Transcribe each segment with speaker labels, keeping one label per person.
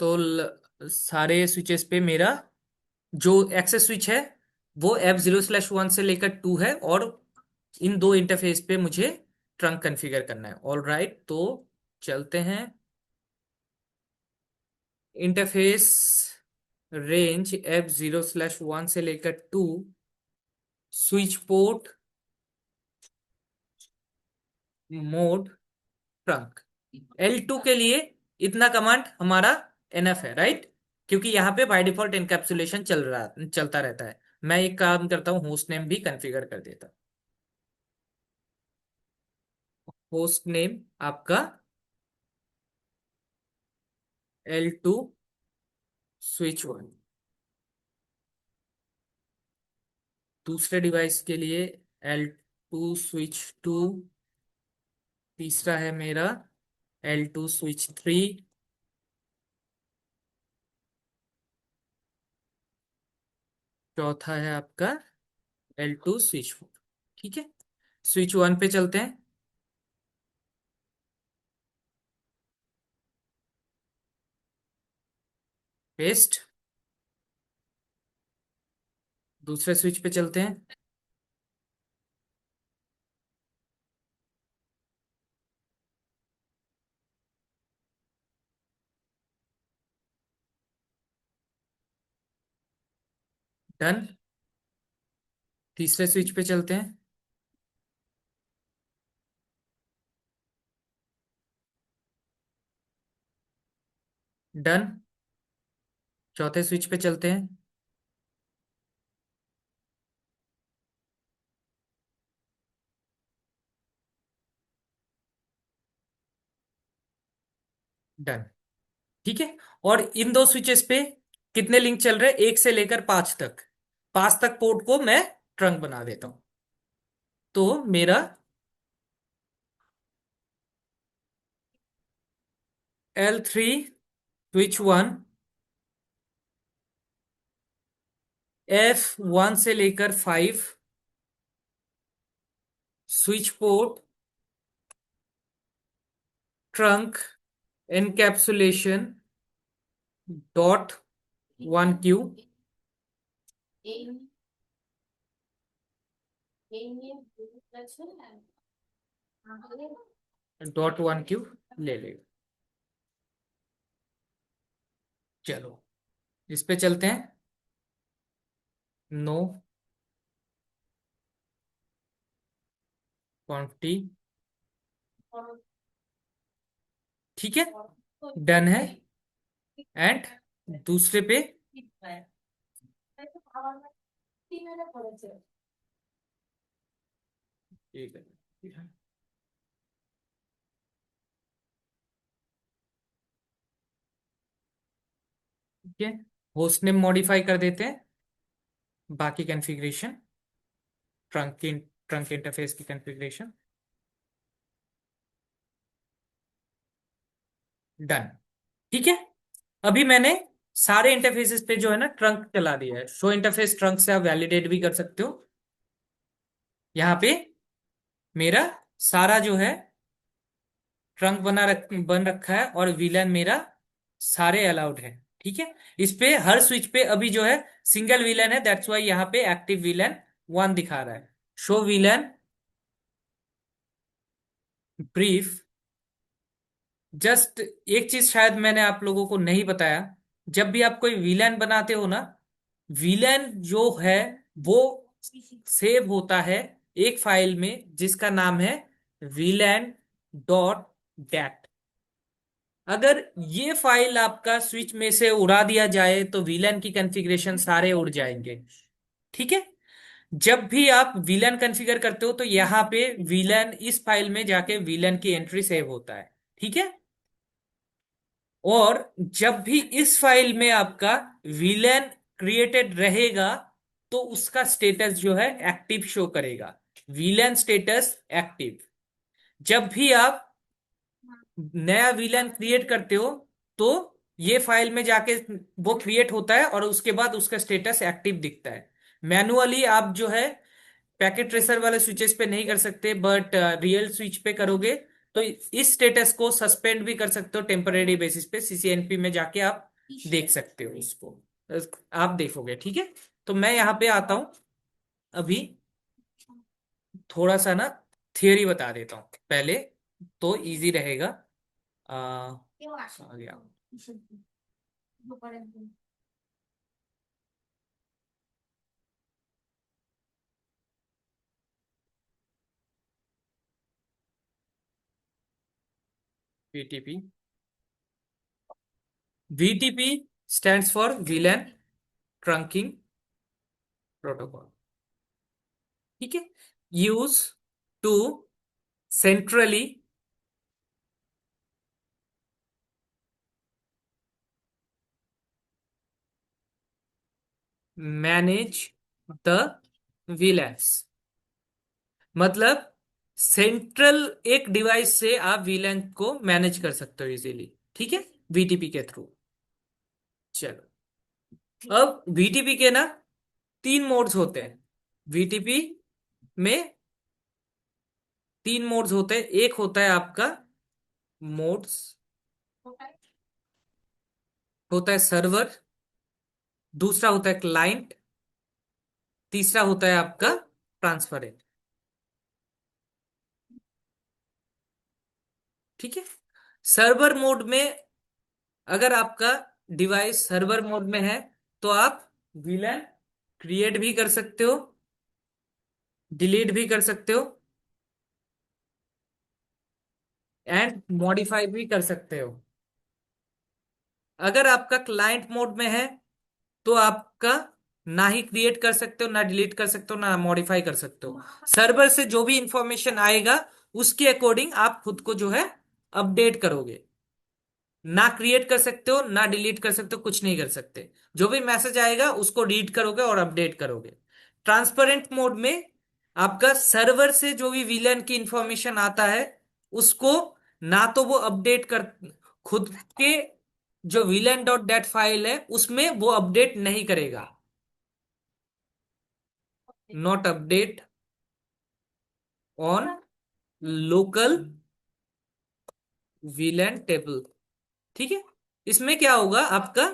Speaker 1: तो सारे स्विचेस पे मेरा जो एक्सेस स्विच है वो F0/1 से लेकर 2 है, और इन दो इंटरफेस पे मुझे ट्रंक कॉन्फ़िगर करना है। ऑल राइट, तो चलते हैं। इंटरफेस रेंज F0/1 से लेकर 2, switch port mode trunk. L2 के लिए इतना कमांड हमारा एनफ है, राइट? क्योंकि यहाँ पे बाय डिफॉल्ट एनकैप्सुलेशन चलता रहता है। मैं एक काम करता हूँ, होस्ट नेम भी कॉन्फ़िगर कर देता हूँ। होस्ट नेम आपका L2 स्विच 1। दूसरे डिवाइस के लिए L2 स्विच 2। तीसरा है मेरा L2 स्विच 3। चौथा है आपका L2 स्विच 4। ठीक है, स्विच 1 पे चलते हैं। पेस्ट। दूसरे स्विच पे चलते हैं। डन। तीसरे स्विच पे चलते हैं। डन। चौथे स्विच पे चलते हैं। डन। ठीक है, और इन दो स्विचेस पे कितने लिंक चल रहे हैं? 1 से लेकर 5 तक। 5 तक पोर्ट को मैं ट्रंक बना देता हूं। तो मेरा L3 स्विच 1 F1 से लेकर 5 switch port trunk encapsulation .1Q .1Q ले लेगा। चलो इस पे चलते हैं। No quantity. ठीक है, डन है। एंड दूसरे पे एक ठीक है, होस्ट नेम मॉडिफाई कर देते हैं। बाकी कॉन्फ़िगरेशन, ट्रंक इंटरफेस की कॉन्फ़िगरेशन डन। ठीक है, अभी मैंने सारे इंटरफेसेस पे जो है ना ट्रंक चला दिया है। शो इंटरफेस ट्रंक से आप वैलिडेट भी कर सकते हो। यहाँ पे मेरा सारा जो है ट्रंक बन रखा है, और वीलन मेरा सारे अलाउड है। ठीक है, इस पे हर स्विच पे अभी जो है सिंगल वीलन है, दैट्स वाई यहाँ पे एक्टिव वीलन 1 दिखा रहा है। Show VLAN brief. जस्ट एक चीज शायद मैंने आप लोगों को नहीं बताया, जब भी आप कोई विलेन बनाते हो ना, विलेन जो है वो सेव होता है एक फाइल में जिसका नाम है VLAN.dat। अगर ये फाइल आपका स्विच में से उड़ा दिया जाए तो विलेन की कॉन्फ़िगरेशन सारे उड़ जाएंगे। ठीक है, जब भी आप विलेन कॉन्फ़िगर करते हो तो यहाँ पे विलेन इस फाइल में जाके विलेन की एंट्री सेव होता है। ठीक है, और जब भी इस फाइल में आपका विलेन क्रिएटेड रहेगा तो उसका स्टेटस जो है एक्टिव शो करेगा। Villain status active. जब भी आप नया विलेन क्रिएट करते हो तो ये फाइल में जाके वो क्रिएट होता है, और उसके बाद उसका स्टेटस एक्टिव दिखता है। मैनुअली आप जो है पैकेट ट्रेसर वाले स्विचेस पे नहीं कर सकते, बट रियल स्विच पे करोगे तो इस स्टेटस को सस्पेंड भी कर सकते हो टेम्परेरी बेसिस पे। CCNP में जाके आप देख सकते हो उसको, आप देखोगे, ठीक है। तो मैं यहाँ पे आता हूँ अभी, थोड़ा सा ना थियोरी बता देता हूँ पहले, तो इजी रहेगा। आ गया VTP. VTP stands for VLAN trunking protocol, ठीक है। Use to centrally manage the VLANs, मतलब सेंट्रल एक डिवाइस से आप वीलैन को मैनेज कर सकते हो इजीली, ठीक है, वीटीपी के थ्रू। चलो, अब वीटीपी के ना तीन मोड्स होते हैं। वीटीपी में तीन मोड्स होते हैं। एक होता है आपका मोड्स, होता है सर्वर, दूसरा होता है क्लाइंट, तीसरा होता है आपका ट्रांसफरेंट, ठीक है। सर्वर मोड में, अगर आपका डिवाइस सर्वर मोड में है तो आप विलन क्रिएट भी कर सकते हो, डिलीट भी कर सकते हो, एंड मॉडिफाई भी कर सकते हो। अगर आपका क्लाइंट मोड में है तो आपका ना ही क्रिएट कर सकते हो, ना डिलीट कर सकते हो, ना मॉडिफाई कर सकते हो। सर्वर से जो भी इंफॉर्मेशन आएगा उसके अकॉर्डिंग आप खुद को जो है अपडेट करोगे। ना क्रिएट कर सकते हो, ना डिलीट कर सकते हो, कुछ नहीं कर सकते। जो भी मैसेज आएगा उसको रीड करोगे और अपडेट करोगे। ट्रांसपेरेंट मोड में आपका सर्वर से जो भी विलन की इंफॉर्मेशन आता है उसको ना तो वो अपडेट कर, खुद के जो विलन डॉट डेट फाइल है उसमें वो अपडेट नहीं करेगा। Not update on local villain table, ठीक है। इसमें क्या होगा आपका,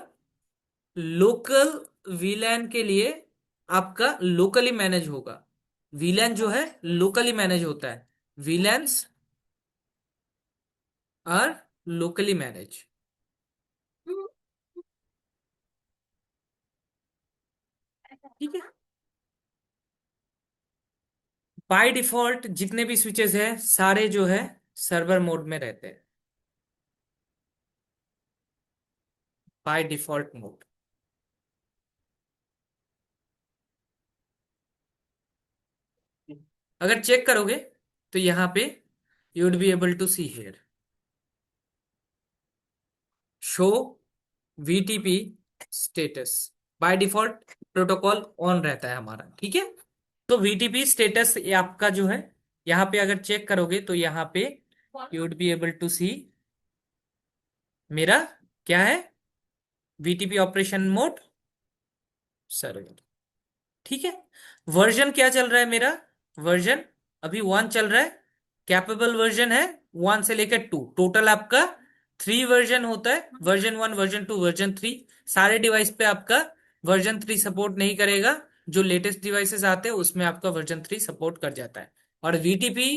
Speaker 1: लोकल वीलैन के लिए आपका लोकली मैनेज होगा। वीलैन जो है लोकली मैनेज होता है। वीलैंस आर लोकली मैनेज, ठीक है। बाय डिफॉल्ट जितने भी स्विचेस है सारे जो है सर्वर मोड में रहते हैं, बाय डिफॉल्ट मोड। अगर चेक करोगे तो यहाँ पे you would be able to see here show VTP status. By default protocol on रहता है हमारा, ठीक है। तो वीटीपी स्टेटस ये आपका जो है, यहाँ पे अगर चेक करोगे तो यहाँ पे you would be able to see मेरा क्या है, वीटीपी ऑपरेशन मोड सर्वर, ठीक है। वर्जन क्या चल रहा है मेरा, वर्जन अभी 1 चल रहा है। कैपेबल वर्जन है 1 से लेकर 2, टोटल आपका 3 वर्जन होता है। Version 1, version 2, version 3। सारे डिवाइस पे आपका वर्जन 3 सपोर्ट नहीं करेगा। जो लेटेस्ट डिवाइसेस आते हैं उसमें आपका वर्जन 3 सपोर्ट कर जाता है। और VTP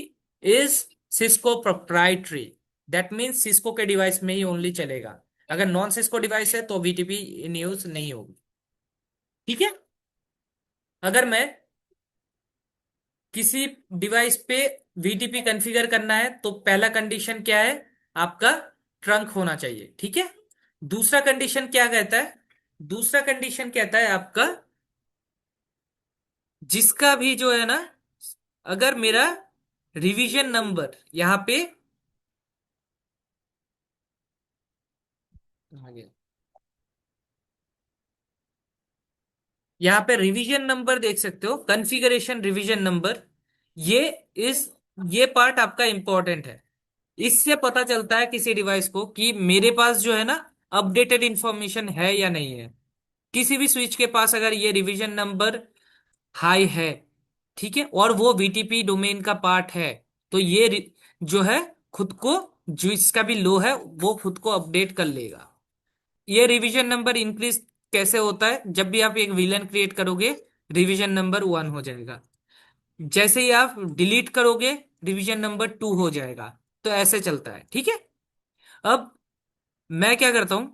Speaker 1: is Cisco proprietary, that means Cisco के डिवाइस में ही ओनली चलेगा। अगर नॉन सिस्को डिवाइस है तो वीटीपी इन यूज नहीं होगी, ठीक है। अगर मैं किसी डिवाइस पे वीटीपी कॉन्फ़िगर करना है तो पहला कंडीशन क्या है, आपका ट्रंक होना चाहिए, ठीक है। दूसरा कंडीशन क्या कहता है, दूसरा कंडीशन कहता है आपका जिसका भी जो है ना, अगर मेरा रिवीजन नंबर यहाँ पे आ गया, यहाँ पे रिवीजन नंबर देख सकते हो, कॉन्फ़िगरेशन रिवीजन नंबर। ये इस ये पार्ट आपका इंपॉर्टेंट है। इससे पता चलता है किसी डिवाइस को कि मेरे पास जो है ना अपडेटेड इंफॉर्मेशन है या नहीं है। किसी भी स्विच के पास अगर ये रिवीजन नंबर हाई है, ठीक है, और वो वीटीपी डोमेन का पार्ट है, तो ये जो है खुद को, जो इसका भी लो है वो खुद को अपडेट कर लेगा। ये रिवीजन नंबर इंक्रीज कैसे होता है? जब भी आप एक विलन क्रिएट करोगे, रिवीजन नंबर 1 हो जाएगा। जैसे ही आप डिलीट करोगे, रिवीजन नंबर 2 हो जाएगा। तो ऐसे चलता है, ठीक है। अब मैं क्या करता हूं,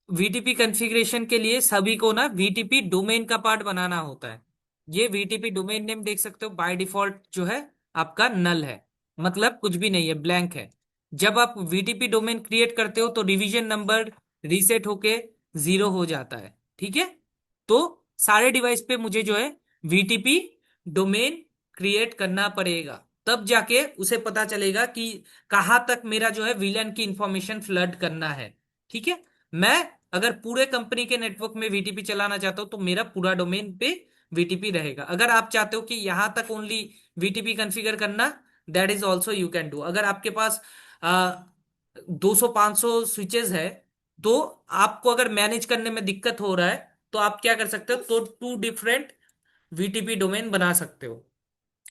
Speaker 1: वीटीपी कॉन्फ़िगरेशन के लिए सभी को ना वीटीपी डोमेन का पार्ट बनाना होता है। ये वीटीपी डोमेन नेम देख सकते हो, बाय डिफॉल्ट जो है आपका नल है, मतलब कुछ भी नहीं है, ब्लैंक है। जब आप वीटीपी डोमेन क्रिएट करते हो तो रिवीजन नंबर रीसेट होके 0 हो जाता है, ठीक है। तो सारे डिवाइस पे मुझे जो है वीटीपी डोमेन क्रिएट करना पड़ेगा, तब जाके उसे पता चलेगा कि कहाँ तक मेरा जो है विलन की इंफॉर्मेशन फ्लड करना है, ठीक है। मैं अगर पूरे कंपनी के नेटवर्क में वीटीपी चलाना चाहता हूं तो मेरा पूरा डोमेन पे वीटीपी रहेगा। अगर आप चाहते हो कि यहां तक ओनली वीटीपी कॉन्फ़िगर करना, that is also you can do. अगर आपके पास 200-500 स्विचेस है, तो आपको अगर मैनेज करने में दिक्कत हो रहा है, तो आप क्या कर सकते हो, तो 2 डिफरेंट वीटीपी डोमेन बना सकते हो।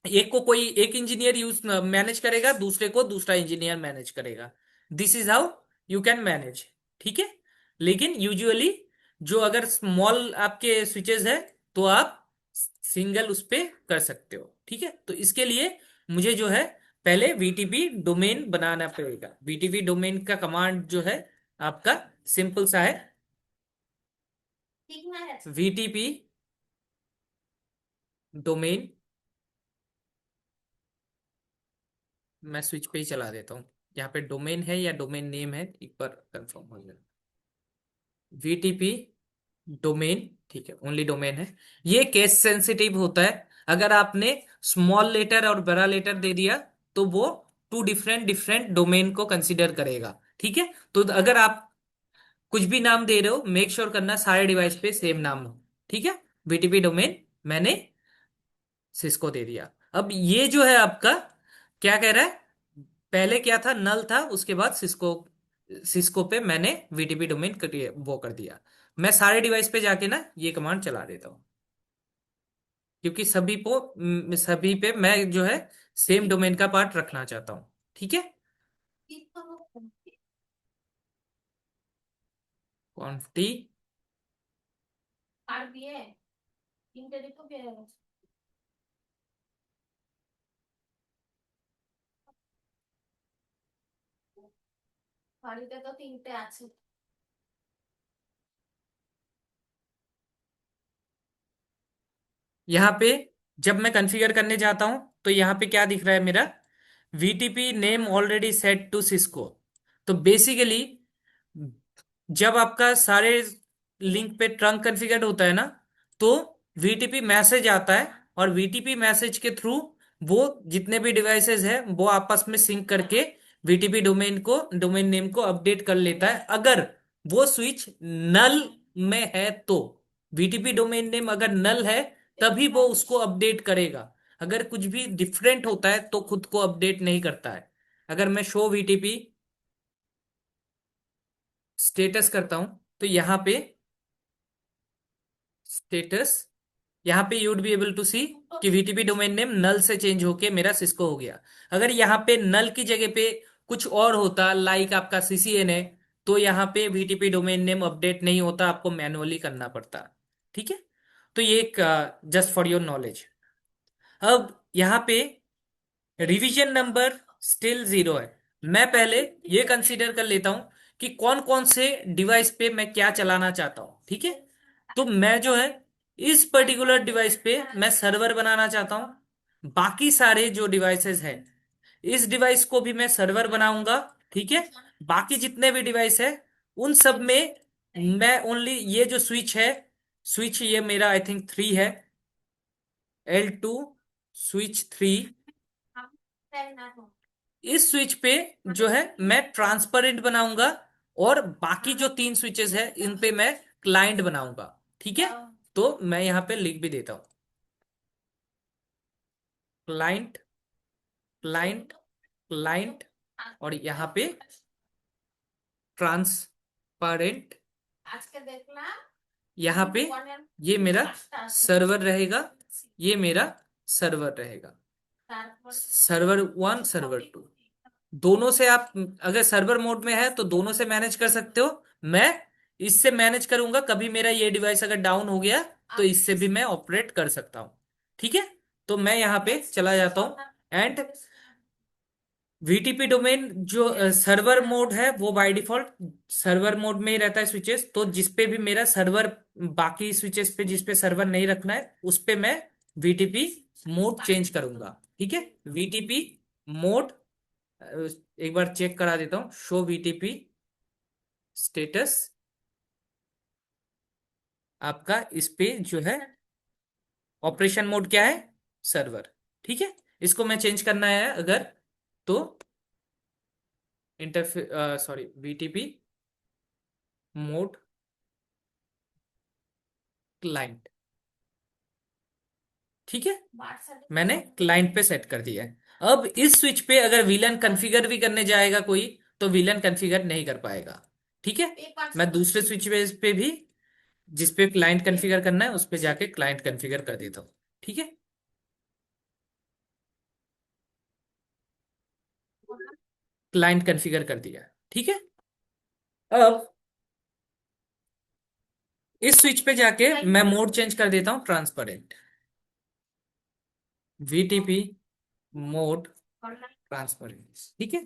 Speaker 1: एक को कोई एक इंजीनियर यूज मैनेज करेगा, दूसरे को दूसरा इंजीनियर मैनेज करेगा। This is how you can manage, ठीक है। लेकिन यूजुअली जो अगर स्मॉल आपके स्विचेस है, तो आप सिंगल उस पे कर सकते हो, ठीक है। तो इसके लिए मुझे जो है पहले वीटीपी डोमेन बनाना पड़ेगा। वीटीपी डोमेन का कमांड जो है आपका सिंपल सा है, वीटीपी डोमेन। मैं स्विच पे ही चला देता हूँ, यहाँ पे डोमेन है या डोमेन नेम है, एक बार कंफर्म हो जाए। वीटीपी डोमेन, ठीक है, ओनली डोमेन है। ये केस सेंसिटिव होता है। अगर आपने स्मॉल लेटर और बड़ा लेटर दे दिया, तो वो 2 डिफरेंट डिफरेंट डोमेन को कंसीडर करेगा, ठीक है। तो अगर आप कुछ भी नाम दे रहे हो, मेक श्योर करना सारे डिवाइस पे सेम नाम हो, ठीक है। वीटीपी डोमेन मैंने सिस्को दे दिया। अब ये जो है आपका क्या कह रहा है, पहले क्या था, नल था, उसके बाद सिस्को, सिस्को पे मैंने वीटीपी डोमेन वो कर दिया। मैं सारे डिवाइस पे जाके ना ये कमांड चला देता हूँ, क्योंकि सभी पे मैं जो है सेम डोमेन का पार्ट रखना चाहता हूँ, ठीक है। क्वांटिटी, यहाँ पे जब मैं कॉन्फ़िगर करने जाता हूं, तो यहाँ पे क्या दिख रहा है मेरा, VTP name already set to Cisco. तो बेसिकली जब आपका सारे लिंक पे ट्रंक कॉन्फ़िगर होता है ना, तो वीटीपी मैसेज आता है, और वीटीपी मैसेज के थ्रू वो जितने भी डिवाइसेस हैं वो आपस में सिंक करके वीटीपी डोमेन नेम को अपडेट कर लेता है। अगर वो स्विच नल में है तो, वीटीपी डोमेन नेम अगर नल है, तभी वो उसको अपडेट करेगा। अगर कुछ भी डिफरेंट होता है तो खुद को अपडेट नहीं करता है। अगर मैं शो वीटीपी स्टेटस करता हूं, तो यहाँ पे स्टेटस, यहाँ पे you would be able to see कि वीटीपी डोमेन नेम नल से चेंज होके मेरा सिस्को हो गया। अगर यहाँ पे नल की जगह पे कुछ और होता, लाइक आपका सीसीएन है, तो यहाँ पे वीटीपी डोमेन नेम अपडेट नहीं होता, आपको मैनुअली करना पड़ता, ठीक है। तो ये एक जस्ट फॉर योर नॉलेज। अब यहाँ पे रिवीजन नंबर स्टिल 0 है। मैं पहले ये कंसीडर कर लेता हूं कि कौन कौन से डिवाइस पे मैं क्या चलाना चाहता हूं, ठीक है। तो मैं जो है इस पर्टिकुलर डिवाइस पे मैं सर्वर बनाना चाहता हूं। बाकी सारे जो डिवाइसेस हैं, इस डिवाइस को भी मैं सर्वर बनाऊंगा, ठीक है। बाकी जितने भी डिवाइस है, उन सब में मैं ओनली ये जो स्विच है, स्विच ये मेरा आई थिंक 3 है, L2 स्विच 3, इस स्विच पे जो है मैं ट्रांसपेरेंट बनाऊंगा, और बाकी जो 3 स्विचेस है इन पे मैं क्लाइंट बनाऊंगा, ठीक है। तो मैं यहां पे लिख भी देता हूं, क्लाइंट, क्लाइंट, क्लाइंट, और यहां पे ट्रांसपेरेंट। यहाँ पे ये मेरा सर्वर रहेगा, ये मेरा सर्वर रहेगा, सर्वर 1 सर्वर 2। दोनों से आप अगर सर्वर मोड में है तो दोनों से मैनेज कर सकते हो, मैं इससे मैनेज करूंगा, कभी मेरा ये डिवाइस अगर डाउन हो गया तो इससे भी मैं ऑपरेट कर सकता हूँ। ठीक है, तो मैं यहाँ पे चला जाता हूँ एंड वीटीपी डोमेन जो सर्वर मोड है वो बाय डिफॉल्ट सर्वर मोड में ही रहता है स्विचेस, तो जिसपे भी मेरा सर्वर, बाकी स्विचेस पे जिसपे सर्वर नहीं रखना है उस पे मैं वीटीपी मोड चेंज करूंगा। ठीक है, वीटीपी मोड एक बार चेक करा देता हूँ, शो वीटीपी स्टेटस आपका इस पे जो है ऑपरेशन मोड क्या है, सर्वर। ठीक है, इसको मैं चेंज करना है अगर, तो इंटरफे सॉरी वीटीपी मोड क्लाइंट। ठीक है, मैंने क्लाइंट पे सेट कर दिया है। अब इस स्विच पे अगर वीलन कॉन्फ़िगर भी करने जाएगा कोई तो वीलन कॉन्फ़िगर नहीं कर पाएगा। ठीक है, मैं दूसरे स्विच पे भी जिस पे क्लाइंट कॉन्फ़िगर करना है उस पे जाके क्लाइंट कॉन्फ़िगर कर देता हूँ। ठीक है, क्लाइंट कॉन्फ़िगर कर दिया। ठीक है, अब इस स्विच पे जाके मैं मोड चेंज कर देता हूँ ट्रांसपेरेंट, वीटीपी मोड ट्रांसपेरेंट। ठीक है,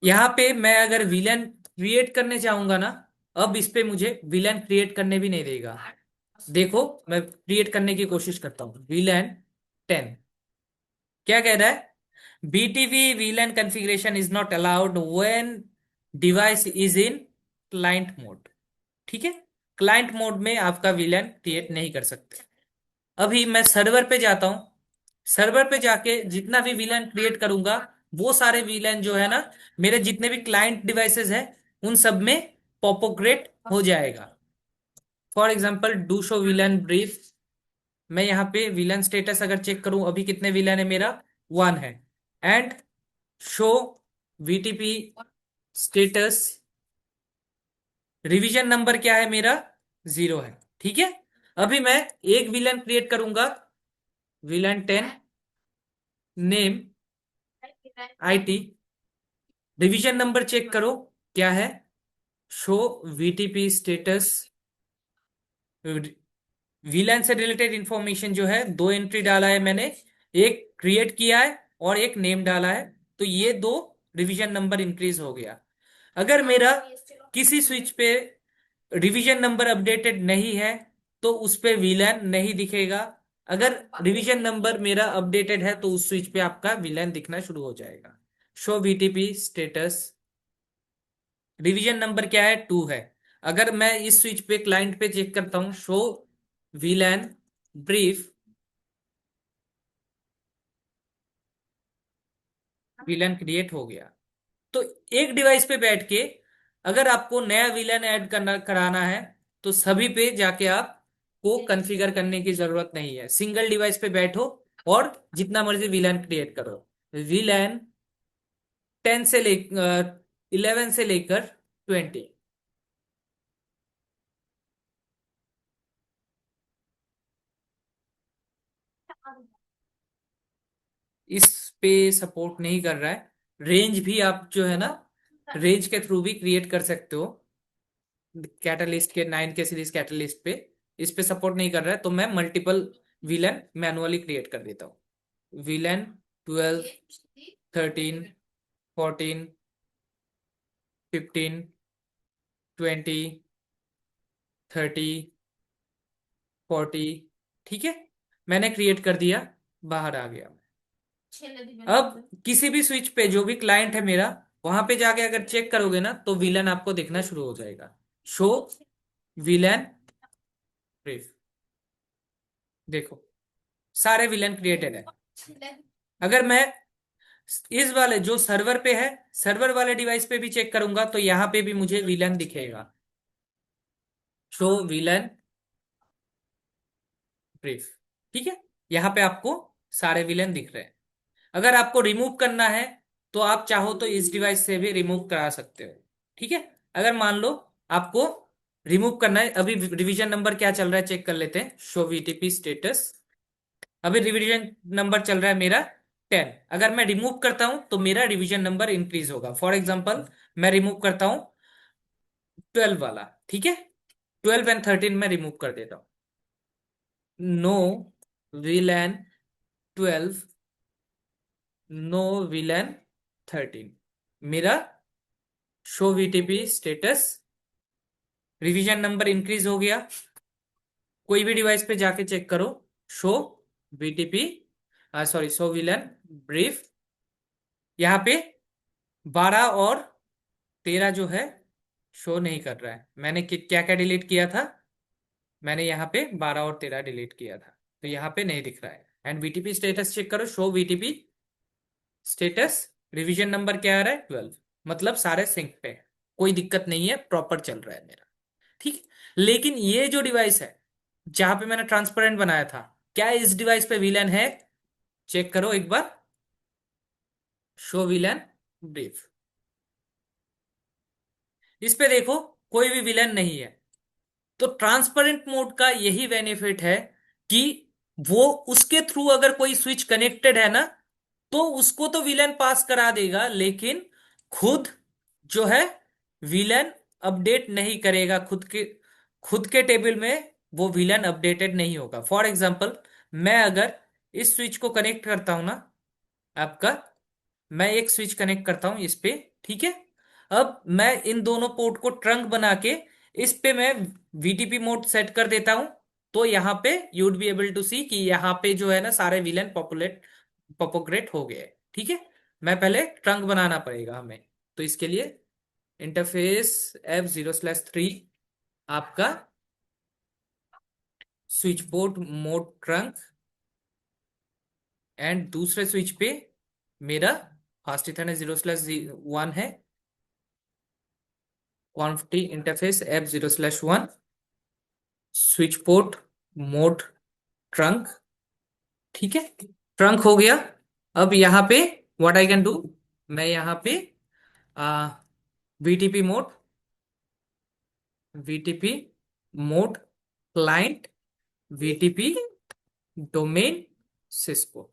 Speaker 1: यहाँ पे मैं अगर विलन क्रिएट करने चाहूंगा ना, अब इस पे मुझे विलन क्रिएट करने भी नहीं देगा। देखो, मैं क्रिएट करने की कोशिश करता हूँ, विलन 10 क्या कह रहा है, BTV VLAN configuration is not allowed when device is in client mode। ठीक है, क्लाइंट मोड में आपका VLAN क्रिएट नहीं कर सकते। अभी मैं सर्वर पे जाता हूं, सर्वर पे जाके जितना भी VLAN क्रिएट करूंगा वो सारे VLAN जो है ना, मेरे जितने भी क्लाइंट डिवाइसेस हैं उन सब में पॉपोग्रेट हो जाएगा। For example do show VLAN brief, मैं यहाँ पे VLAN स्टेटस अगर चेक करूं अभी कितने VLAN है मेरा, 1 है। And show VTP status, revision number क्या है मेरा, 0 है। ठीक है, अभी मैं एक विलन क्रिएट करूंगा, VLAN 10 name IT, revision number check करो क्या है, शो वीटीपी स्टेटस। वीलन से रिलेटेड इंफॉर्मेशन जो है, दो एंट्री डाला है मैंने, एक क्रिएट किया है और एक नेम डाला है, तो ये दो रिवीजन नंबर इंक्रीज हो गया। अगर मेरा किसी स्विच पे रिवीजन नंबर अपडेटेड नहीं है तो उस पे वीलन नहीं दिखेगा। अगर रिवीजन नंबर मेरा अपडेटेड है तो उस स्विच पे आपका वीलन दिखना शुरू हो जाएगा। Show VTP status, revision number क्या है, 2 है। अगर मैं इस स्विच पे क्लाइंट पे चेक करता हूं, show VLAN brief, VLAN create हो गया। तो एक डिवाइस पे बैठ के अगर आपको नया विलन ऐड करना कराना है तो सभी पे जाके आप को कॉन्फ़िगर करने की जरूरत नहीं है, सिंगल डिवाइस पे बैठो और जितना मर्जी विलन क्रिएट करो। विलन 10 से ले 11 से लेकर 20 इस पे सपोर्ट नहीं कर रहा है। रेंज भी आप जो है ना, रेंज के थ्रू भी क्रिएट कर सकते हो, कैटलिस्ट के 9 के सीरीज कैटलिस्ट पे। इस पे सपोर्ट नहीं कर रहा है तो मैं मल्टीपल विलन मैनुअली क्रिएट कर देता हूँ। विलन 12, 13, 14, 15, 20, 30, 40। ठीक है, मैंने क्रिएट कर दिया, बाहर आ गया। अब किसी भी स्विच पे जो भी क्लाइंट है मेरा, वहां पे जाके अगर चेक करोगे ना तो विलन आपको दिखना शुरू हो जाएगा। शो विलन ब्रीफ, देखो सारे विलन क्रिएटेड है। अगर मैं इस वाले जो सर्वर पे है, सर्वर वाले डिवाइस पे भी चेक करूंगा तो यहां पे भी मुझे विलन दिखेगा, शो विलन ब्रीफ। ठीक है, यहां पे आपको सारे विलन दिख रहे हैं। अगर आपको रिमूव करना है तो आप चाहो तो इस डिवाइस से भी रिमूव करा सकते हो। ठीक है, अगर मान लो आपको रिमूव करना है, अभी रिवीजन नंबर क्या चल रहा है चेक कर लेते हैं, शो वीटीपी स्टेटस। अभी रिवीजन नंबर चल रहा है मेरा 10। अगर मैं रिमूव करता हूं तो मेरा डिवीजन नंबर इंक्रीज होगा। फॉर एग्जाम्पल मैं रिमूव करता हूं 12 वाला, ठीक है, 12 एंड 13 मैं रिमूव कर देता हूं। No VLAN 12, no VLAN 13। मेरा show VTP status, revision number increase हो गया। कोई भी डिवाइस पे जाके चेक करो, show VTP, sorry show VLAN brief, यहाँ पे 12 और 13 जो है शो नहीं कर रहा है। मैंने क्या क्या डिलीट किया था, मैंने यहाँ पे 12 और 13 डिलीट किया था, तो यहाँ पे नहीं दिख रहा है। एंड वीटीपी स्टेटस चेक करो, show VTP status, revision number क्या आ रहा है 12, मतलब सारे सिंक पे हैं। कोई दिक्कत नहीं है, प्रॉपर चल रहा है मेरा, ठीक है। लेकिन ये जो डिवाइस है जहां पे मैंने ट्रांसपेरेंट बनाया था, क्या इस डिवाइस पे विलन है? चेक करो एक बार, शो विलन ब्रीफ, इस पे देखो कोई भी विलन नहीं है। तो ट्रांसपेरेंट मोड का यही बेनिफिट है कि वो उसके थ्रू अगर कोई स्विच कनेक्टेड है ना, तो उसको तो विलन पास करा देगा, लेकिन खुद जो है विलन अपडेट नहीं करेगा। खुद के टेबल में वो विलन अपडेटेड नहीं होगा। फॉर एग्जांपल मैं अगर इस स्विच को कनेक्ट करता हूं ना आपका, मैं एक स्विच कनेक्ट करता हूं इस पे, ठीक है। अब मैं इन दोनों पोर्ट को ट्रंक बना के इस पे मैं वीटीपी मोड सेट कर देता हूं, तो यहां पे you would be able to see कि यहां पे जो है ना सारे विलन पॉपुलेट हो गए, ठीक है। मैं पहले ट्रंक बनाना पड़ेगा हमें, तो इसके लिए इंटरफेस F0/3 आपका switch port mode trunk, and दूसरे स्विच पे मेरा फास्ट इथरनेट 0/1 है, quantity interface F0/1 switch port mode trunk, ठीक है। ट्रंक हो गया। अब यहाँ पे व्हाट आई कैन डू, मैं यहाँ पे आ, VTP mode, VTP mode client, VTP domain Cisco,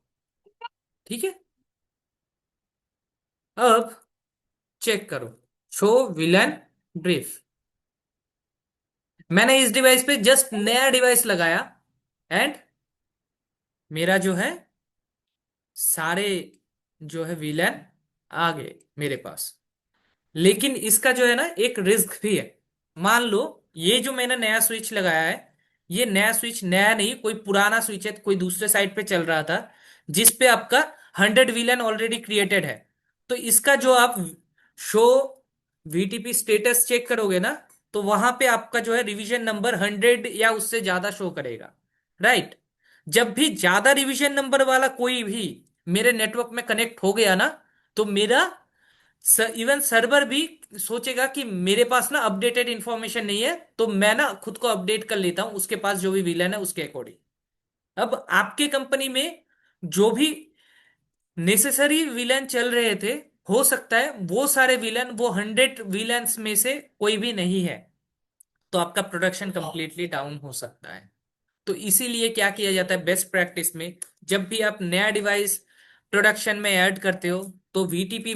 Speaker 1: ठीक है। अब चेक करो, शो विलन ब्रीफ, मैंने इस डिवाइस पे जस्ट नया डिवाइस लगाया एंड मेरा जो है सारे जो है विलन आ गए मेरे पास। लेकिन इसका जो है ना एक रिस्क भी है। मान लो ये जो मैंने नया स्विच लगाया है, ये नया स्विच नया नहीं, कोई पुराना स्विच है, कोई दूसरे साइड पे चल रहा था, जिस पे आपका 100 विलन ऑलरेडी क्रिएटेड है। तो इसका जो आप शो वीटीपी स्टेटस चेक करोगे ना, तो वहां पे आपका जो है रिवीजन नंबर 100 या उससे ज्यादा शो करेगा, राइट। जब भी ज्यादा रिवीजन नंबर वाला कोई भी मेरे नेटवर्क में कनेक्ट हो गया ना, तो मेरा इवन सर्वर भी सोचेगा कि मेरे पास ना अपडेटेड इंफॉर्मेशन नहीं है, तो मैं ना खुद को अपडेट कर लेता हूं उसके पास जो भी विलन है उसके अकॉर्डिंग। अब आपके कंपनी में जो भी नेसेसरी विलन चल रहे थे, हो सकता है वो सारे विलन, वो 100 विलन्स में से कोई भी नहीं है, तो आपका प्रोडक्शन कंप्लीटली डाउन हो सकता है। तो इसीलिए क्या किया जाता है बेस्ट प्रैक्टिस में, जब भी आप नया डिवाइस प्रोडक्शन में ऐड करते हो, तो वीटीपी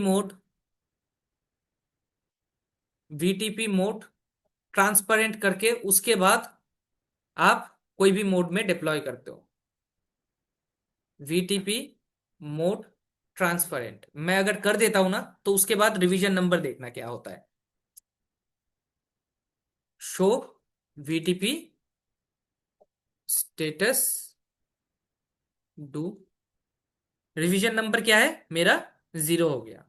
Speaker 1: मोड ट्रांसपेरेंट करके उसके बाद आप कोई भी मोड में डिप्लॉय करते हो। वीटीपी मोड ट्रांसपेरेंट मैं अगर कर देता हूं ना, तो उसके बाद रिवीजन नंबर देखना क्या होता है, show VTP status do, revision number क्या है मेरा 0 हो गया।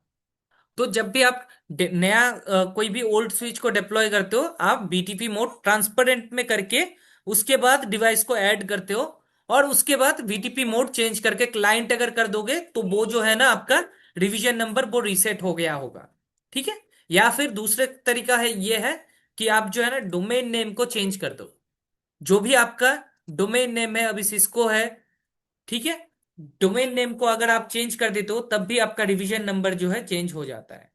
Speaker 1: तो जब भी आप नया कोई भी ओल्ड स्विच को डिप्लॉय करते हो, आप बीटीपी मोड ट्रांसपेरेंट में करके उसके बाद डिवाइस को ऐड करते हो, और उसके बाद वीटीपी मोड चेंज करके क्लाइंट अगर कर दोगे, तो वो जो है ना आपका रिवीजन नंबर वो रीसेट हो गया होगा, ठीक है। या फिर दूसरे तरीका है ये है कि आप जो है ना डोमेन नेम को चेंज कर दो। जो भी आपका डोमेन नेम है, अभी सिस्को है, ठीक है, डोमेन नेम को अगर आप चेंज कर देते हो तब भी आपका रिवीजन नंबर जो है चेंज हो जाता है।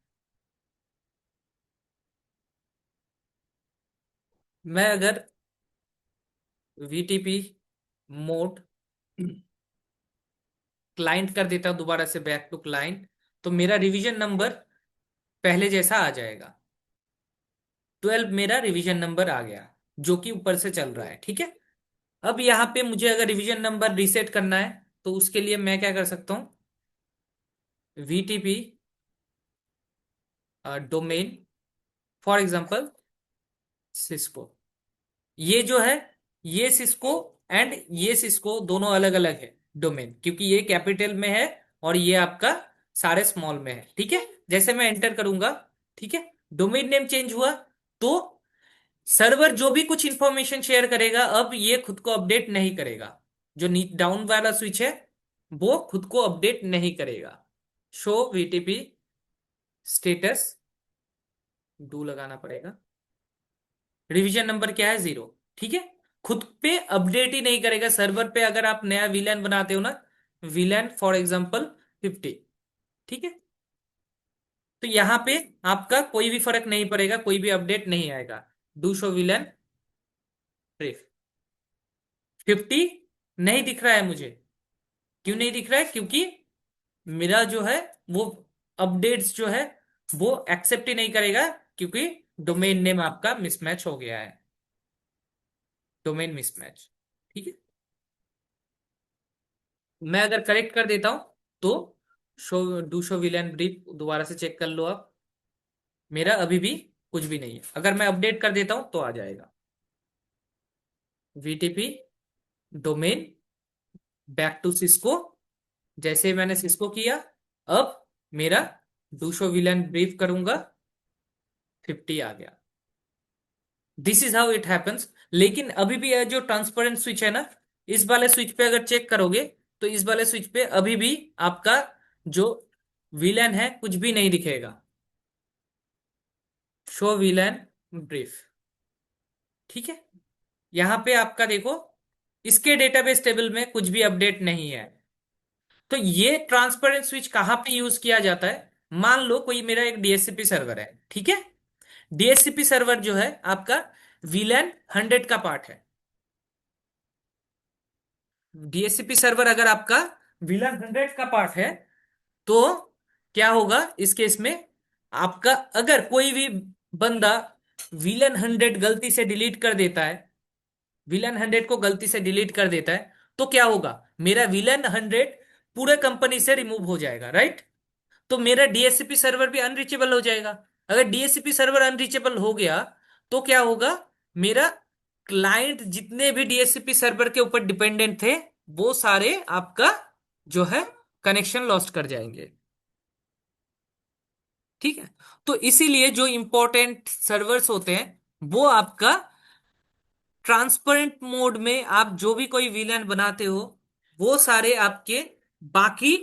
Speaker 1: मैं अगर वीटीपी मोड क्लाइंट कर देता हूं दोबारा से बैक टू क्लाइंट, तो मेरा रिवीजन नंबर पहले जैसा आ जाएगा। 12 मेरा रिवीजन नंबर आ गया, जो कि ऊपर से चल रहा है, ठीक है। अब यहाँ पे मुझे अगर रिवीजन नंबर रीसेट करना है तो उसके लिए मैं क्या कर सकता हूँ, VTP domain, for example Cisco. ये जो है, ये सिस्को एंड ये सिस्को दोनों अलग अलग है डोमेन, क्योंकि ये कैपिटल में है और ये आपका सारे स्मॉल में है, ठीक है। जैसे मैं एंटर करूंगा, ठीक है, डोमेन नेम चेंज हुआ, तो सर्वर जो भी कुछ इंफॉर्मेशन शेयर करेगा अब ये खुद को अपडेट नहीं करेगा। जो नी डाउन वाला स्विच है वो खुद को अपडेट नहीं करेगा। शो VTP स्टेटस, डू लगाना पड़ेगा। रिवीजन नंबर क्या है, 0, ठीक है। खुद पे अपडेट ही नहीं करेगा सर्वर पे। अगर आप नया वीलैन बनाते हो ना, वीलैन फॉर एग्जांपल 50, ठीक है, तो यहां पे आपका कोई भी फर्क नहीं पड़ेगा, कोई भी अपडेट नहीं आएगा। डू शो वीलैन ब्रीफ, 50 नहीं दिख रहा है मुझे। क्यों नहीं दिख रहा है, क्योंकि मेरा जो है वो अपडेट्स जो है वो एक्सेप्ट ही नहीं करेगा, क्योंकि डोमेन नेम आपका मिसमैच हो गया है, डोमेन मिसमैच, ठीक है। मैं अगर करेक्ट कर देता हूं तो show do show villain brief दोबारा से चेक कर लो आप, मेरा अभी भी कुछ भी नहीं है। अगर मैं अपडेट कर देता हूं तो आ जाएगा। VTP domain back to Cisco, जैसे मैंने सिस्को किया, अब मेरा डू शो विलेन ब्रीफ करूंगा, 50 आ गया। This is how it happens. लेकिन अभी भी यह जो ट्रांसपेरेंट स्विच है ना, इस वाले स्विच पे अगर चेक करोगे तो इस वाले स्विच पे अभी भी आपका जो विलेन है कुछ भी नहीं दिखेगा। शो विलेन ब्रीफ, ठीक है। यहां पे आपका देखो, इसके डेटाबेस टेबल में कुछ भी अपडेट नहीं है। तो ये ट्रांसपेरेंट स्विच कहां पे यूज किया जाता है, मान लो कोई मेरा एक DHCP सर्वर है, ठीक है। DHCP सर्वर जो है आपका VLAN 100 का पार्ट है। DHCP सर्वर अगर आपका VLAN 100 का पार्ट है तो क्या होगा इस केस में, आपका अगर कोई भी बंदा VLAN 100 गलती से डिलीट कर देता है, VLAN 100 को गलती से डिलीट कर देता है, तो क्या होगा, मेरा VLAN 100 पूरे कंपनी से रिमूव हो जाएगा, राइट। तो मेरा DHCP सर्वर भी अनरीचेबल हो जाएगा। अगर DHCP सर्वर अनरीचेबल हो गया तो क्या होगा, मेरा क्लाइंट जितने भी DHCP सर्वर के ऊपर डिपेंडेंट थे वो सारे आपका जो है कनेक्शन लॉस्ट कर जाएंगे, ठीक है। तो इसीलिए जो इंपॉर्टेंट सर्वर्स होते हैं वो आपका ट्रांसपेरेंट मोड में, आप जो भी कोई वीलैन बनाते हो वो सारे आपके बाकी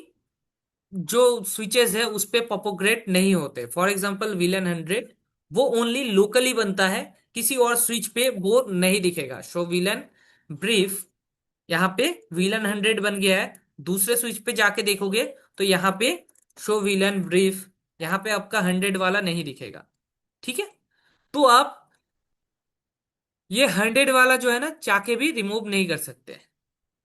Speaker 1: जो स्विचेस है उस पे प्रोपोगेट नहीं होते। फॉर एग्जांपल VLAN 100 वो ओनली लोकली बनता है, किसी और स्विच पे वो नहीं दिखेगा। शो VLAN ब्रीफ, यहाँ पे VLAN 100 बन गया है, दूसरे स्विच पे जाके देखोगे तो यहाँ पे शो VLAN ब्रीफ, यहाँ पे आपका 100 वाला नहीं दिखेगा, ठीक है। तो आप ये 100 वाला जो है ना चाके भी रिमूव नहीं कर सकते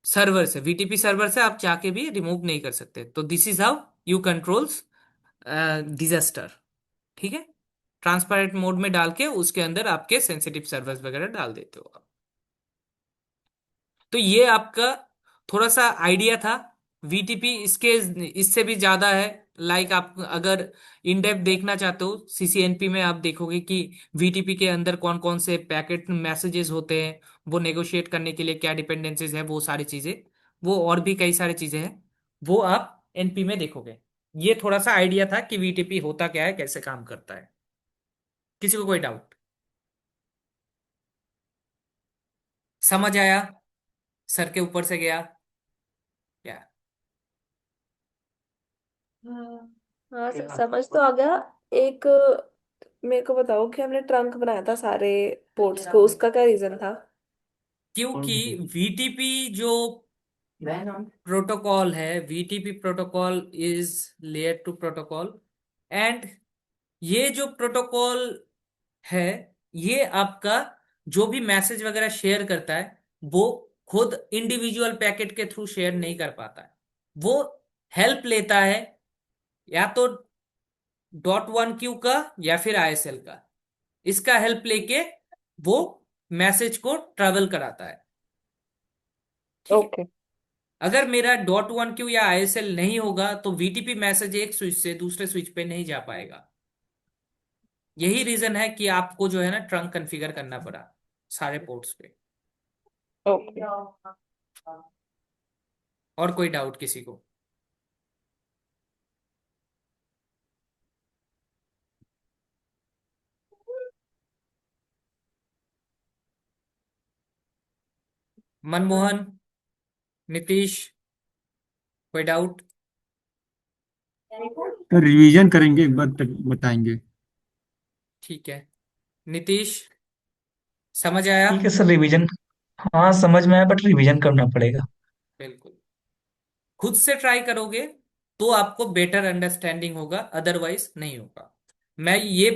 Speaker 1: सर्वर से, VTP सर्वर से आप चाके भी रिमूव नहीं कर सकते। तो this is how you controls disaster, ठीक है। ट्रांसपेरेंट मोड में डाल के उसके अंदर आपके सेंसिटिव सर्वर्स वगैरह डाल देते हो आप। तो ये आपका थोड़ा सा आइडिया था। VTP इसके इससे भी ज्यादा है। लाइक आप अगर इन डेप्थ देखना चाहते हो CCNP में, आप देखोगे कि VTP के अंदर कौन कौन से पैकेट मैसेजेस होते हैं, वो नेगोशिएट करने के लिए क्या डिपेंडेंसीज है, वो सारी चीजें, वो और भी कई सारी चीजें हैं, वो आप NP में देखोगे। ये थोड़ा सा आइडिया था कि VTP होता क्या है, कैसे काम करता है। किसी को कोई डाउट, समझ आया, सर के ऊपर से गया क्या?
Speaker 2: हाँ हाँ, समझ तो आ गया। एक मेरे को बताओ कि हमने ट्रंक बनाया था सारे पोर्ट्स को, उसका क्या रीजन था?
Speaker 1: क्योंकि VTP जो प्रोटोकॉल है, VTP protocol is layer two protocol, and ये जो प्रोटोकॉल है ये आपका जो भी मैसेज वगैरह शेयर करता है वो खुद इंडिविजुअल पैकेट के थ्रू शेयर नहीं कर पाता है। वो हेल्प लेता है या तो .1Q का या फिर ISL का। इसका हेल्प लेके वो मैसेज को ट्रेवल कराता है। ठीक है।
Speaker 2: ओके।
Speaker 1: अगर मेरा .1Q या ISL नहीं होगा तो VTP मैसेज एक स्विच से दूसरे स्विच पे नहीं जा पाएगा। यही रीजन है कि आपको जो है ना ट्रंक कॉन्फ़िगर करना पड़ा सारे पोर्ट्स पे।
Speaker 2: ओके।
Speaker 1: और कोई डाउट किसी को? मनमोहन, नीतीश, कोई डाउट?
Speaker 3: रिवीजन करेंगे एक बार तक बताएंगे।
Speaker 1: ठीक है। नीतीश, समझ आया?
Speaker 4: ठीक है सर, रिवीजन। हाँ समझ में आया, बट रिवीजन करना पड़ेगा।
Speaker 1: बिल्कुल। खुद से ट्राई करोगे तो आपको बेटर अंडरस्टैंडिंग होगा, अदरवाइज नहीं होगा। मैं ये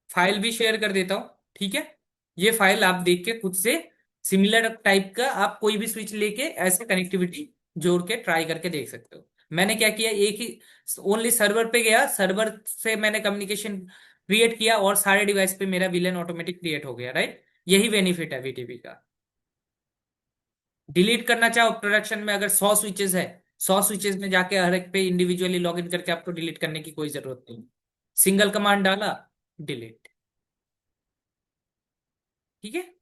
Speaker 1: फाइल भी शेयर कर देता हूं। ठीक है। ये फाइल आप देख के खुद से सिमिलर टाइप का आप कोई भी स्विच लेके ऐसे कनेक्टिविटी जोड़ के ट्राई करके देख सकते हो। मैंने क्या किया, एक ही ओनली सर्वर पे गया, सर्वर से मैंने कम्युनिकेशन क्रिएट किया और सारे डिवाइस पे मेरा विलन ऑटोमेटिक क्रिएट हो गया, राइट। यही बेनिफिट है VTP का। डिलीट करना चाहो प्रोडक्शन में, अगर 100 स्विचेस है, 100 स्विचेस में जाके हर एक पे इंडिविजुअली लॉग इन करके आपको डिलीट करने की कोई जरूरत नहीं। सिंगल कमांड डाला, डिलीट। ठीक है।